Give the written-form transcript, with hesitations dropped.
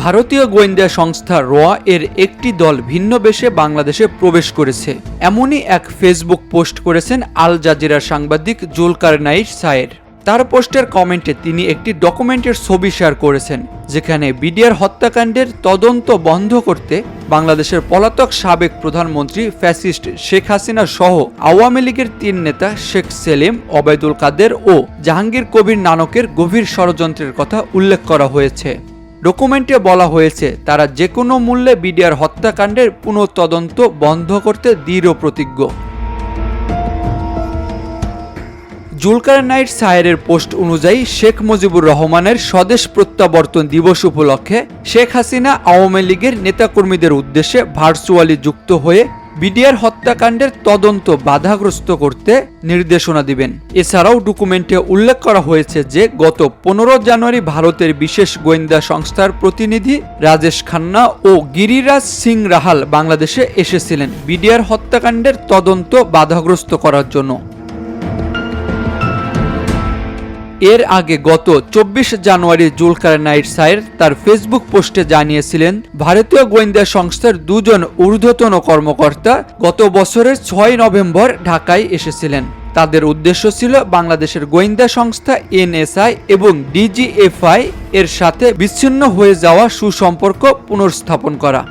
ভারতীয় গোয়েন্দা সংস্থা র এর একটি দল ভিন্ন বেশে বাংলাদেশে প্রবেশ করেছে, এমনই এক ফেসবুক পোস্ট করেছেন আল জাজিরার সাংবাদিক জুলকারনাইন সায়ের। তার পোস্টের কমেন্টে তিনি একটি ডকুমেন্টের ছবি শেয়ার করেছেন, যেখানে বিডিআর হত্যাকাণ্ডের তদন্ত বন্ধ করতে বাংলাদেশের পলাতক সাবেক প্রধানমন্ত্রী ফ্যাসিস্ট শেখ হাসিনা সহ আওয়ামী লীগের ৩ নেতা শেখ সেলিম, ওবায়দুল কাদের ও জাহাঙ্গীর কবির নানকের গভীর ষড়যন্ত্রের কথা উল্লেখ করা হয়েছে। ডকুমেন্টে বলা হয়েছে তারা যে কোনো মূল্যে বিডিআর হত্যাকাণ্ডের পুনঃতদন্ত বন্ধ করতে দৃঢ় প্রতিজ্ঞ। জুলকারনাইন সায়েরের পোস্ট অনুযায়ী শেখ মুজিবুর রহমানের স্বদেশ প্রত্যাবর্তন দিবস উপলক্ষে শেখ হাসিনা আওয়ামী লীগের নেতাকর্মীদের উদ্দেশ্যে ভার্চুয়ালি যুক্ত হয়ে বিডিআর হত্যাকাণ্ডের তদন্ত বাধাগ্রস্ত করতে নির্দেশনা দিবেন। এছাড়াও ডকুমেন্টে উল্লেখ করা হয়েছে যে গত 15 জানুয়ারি ভারতের বিশেষ গোয়েন্দা সংস্থার প্রতিনিধি রাজেশ খান্না ও গিরিরাজ সিং রাহাল বাংলাদেশে এসেছিলেন বিডিআর হত্যাকাণ্ডের তদন্ত বাধাগ্রস্ত করার জন্য। এর আগে গত 24 জানুয়ারি জুলকারনাইন সায়ের তার ফেসবুক পোস্টে জানিয়েছিলেন, ভারতীয় গোয়েন্দা সংস্থার 2 জন ঊর্ধ্বতন কর্মকর্তা গত বছরের 6 নভেম্বর ঢাকায় এসেছিলেন। তাদের উদ্দেশ্য ছিল বাংলাদেশের গোয়েন্দা সংস্থা এনএসআই এবং ডিজিএফআই এর সাথে বিচ্ছিন্ন হয়ে যাওয়া সুসম্পর্ক পুনর্স্থাপন করা।